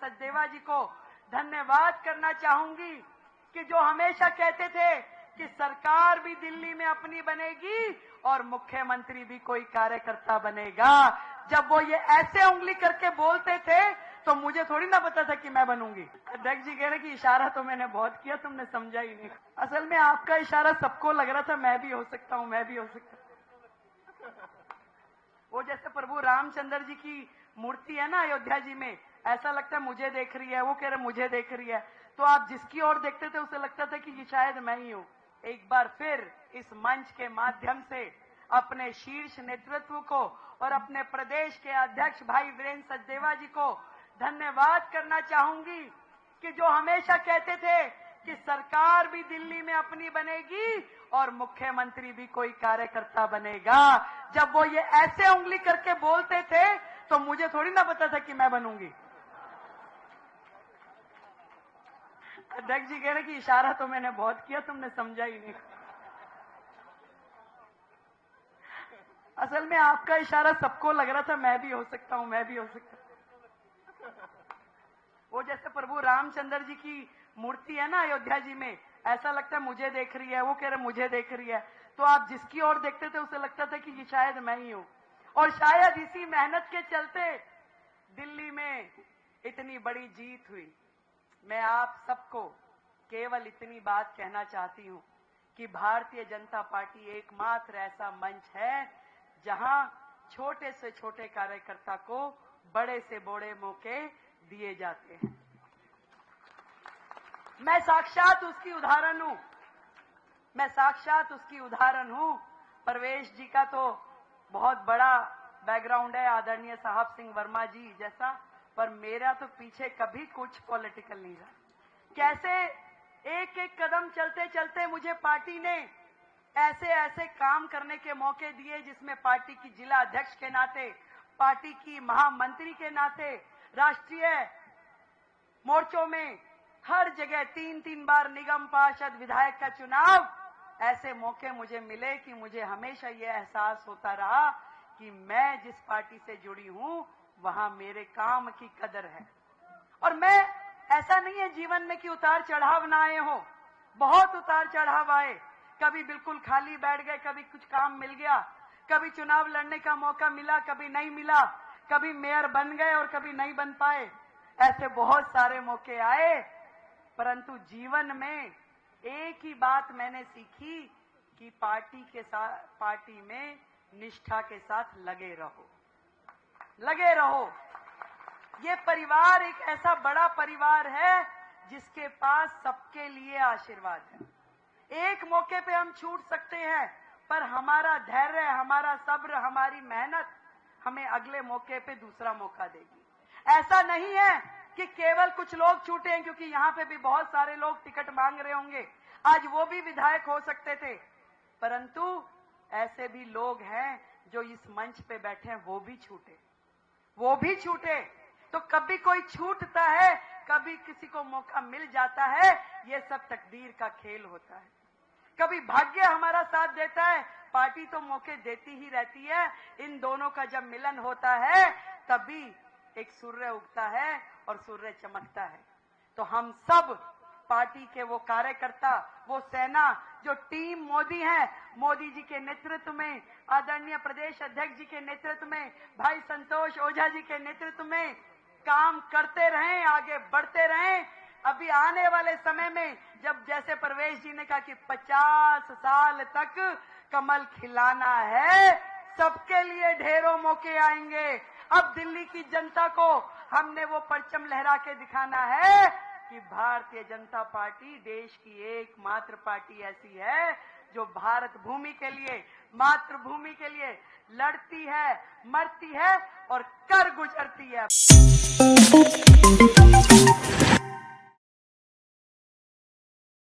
सचदेवा जी को धन्यवाद करना चाहूंगी कि जो हमेशा कहते थे कि सरकार भी दिल्ली में अपनी बनेगी और मुख्यमंत्री भी कोई कार्यकर्ता बनेगा। जब वो ये ऐसे उंगली करके बोलते थे तो मुझे थोड़ी ना पता था कि मैं बनूंगी। अध्यक्ष जी कह रहे कि इशारा तो मैंने बहुत किया, तुमने समझा ही नहीं। असल में आपका इशारा सबको लग रहा था मैं भी हो सकता हूं, मैं भी हो सकता हूं। वो जैसे प्रभु रामचंद्र जी की मूर्ति है ना अयोध्या जी में, ऐसा लगता है मुझे देख रही है, वो कह रहे मुझे देख रही है, तो आप जिसकी ओर देखते थे उसे लगता था कि ये शायद मैं ही हूं। एक बार फिर इस मंच के माध्यम से अपने शीर्ष नेतृत्व को और अपने प्रदेश के अध्यक्ष भाई वीरेंद्र सचदेवा जी को धन्यवाद करना चाहूंगी कि जो हमेशा कहते थे कि सरकार भी दिल्ली में अपनी बनेगी और मुख्यमंत्री भी कोई कार्यकर्ता बनेगा। जब वो ये ऐसे उंगली करके बोलते थे तो मुझे थोड़ी ना पता था कि मैं बनूंगी। अध्यक्ष जी कह रहे कि इशारा तो मैंने बहुत किया, तुमने समझा ही नहीं। असल में आपका इशारा सबको लग रहा था मैं भी हो सकता हूं, मैं भी हो सकता हूं। वो जैसे प्रभु रामचंद्र जी की मूर्ति है ना अयोध्या जी में, ऐसा लगता है मुझे देख रही है, वो कह रहे मुझे देख रही है, तो आप जिसकी ओर देखते थे उसे लगता था कि ये शायद मैं ही हूं। और शायद इसी मेहनत के चलते दिल्ली में इतनी बड़ी जीत हुई। मैं आप सबको केवल इतनी बात कहना चाहती हूं कि भारतीय जनता पार्टी एकमात्र ऐसा मंच है जहां छोटे से छोटे कार्यकर्ता को बड़े से बड़े मौके दिए जाते हैं। मैं साक्षात उसकी उदाहरण हूं, मैं साक्षात उसकी उदाहरण हूं। परवेश जी का तो बहुत बड़ा बैकग्राउंड है, आदरणीय साहब सिंह वर्मा जी जैसा, पर मेरा तो पीछे कभी कुछ पॉलिटिकल नहीं रहा। कैसे एक एक कदम चलते चलते मुझे पार्टी ने ऐसे ऐसे काम करने के मौके दिए जिसमें पार्टी की जिला अध्यक्ष के नाते, पार्टी की महामंत्री के नाते, राष्ट्रीय मोर्चों में हर जगह 3-3 बार निगम पार्षद विधायक का चुनाव, ऐसे मौके मुझे मिले कि मुझे हमेशा यह एहसास होता रहा कि मैं जिस पार्टी से जुड़ी हूं वहां मेरे काम की कदर है। और मैं ऐसा नहीं है जीवन में कि उतार चढ़ाव ना आए हो, बहुत उतार चढ़ाव आए। कभी बिल्कुल खाली बैठ गए, कभी कुछ काम मिल गया, कभी चुनाव लड़ने का मौका मिला, कभी नहीं मिला, कभी मेयर बन गए और कभी नहीं बन पाए। ऐसे बहुत सारे मौके आए, परंतु जीवन में एक ही बात मैंने सीखी कि पार्टी में निष्ठा के साथ लगे रहो, लगे रहो। ये परिवार एक ऐसा बड़ा परिवार है जिसके पास सबके लिए आशीर्वाद है। एक मौके पे हम छूट सकते हैं, पर हमारा धैर्य, हमारा सब्र, हमारी मेहनत हमें अगले मौके पे दूसरा मौका देगी। ऐसा नहीं है कि केवल कुछ लोग छूटे हैं, क्योंकि यहाँ पे भी बहुत सारे लोग टिकट मांग रहे होंगे, आज वो भी विधायक हो सकते थे, परंतु ऐसे भी लोग हैं जो इस मंच पे बैठे हैं, वो भी छूटे, वो भी छूटे। तो कभी कोई छूटता है, कभी किसी को मौका मिल जाता है, ये सब तकदीर का खेल होता है। कभी भाग्य हमारा साथ देता है, पार्टी तो मौके देती ही रहती है। इन दोनों का जब मिलन होता है तभी एक सूर्य उगता है और सूर्य चमकता है। तो हम सब पार्टी के वो कार्यकर्ता, वो सेना जो टीम मोदी है, मोदी जी के नेतृत्व में, आदरणीय प्रदेश अध्यक्ष जी के नेतृत्व में, भाई संतोष ओझा जी के नेतृत्व में काम करते रहें, आगे बढ़ते रहें। अभी आने वाले समय में जब जैसे परवेश जी ने कहा कि 50 साल तक कमल खिलाना है, सबके लिए ढेरों मौके आएंगे। अब दिल्ली की जनता को हमने वो परचम लहरा के दिखाना है कि भारतीय जनता पार्टी देश की एकमात्र पार्टी ऐसी है जो भारत भूमि के लिए, मातृभूमि के लिए लड़ती है, मरती है और कर गुजरती है।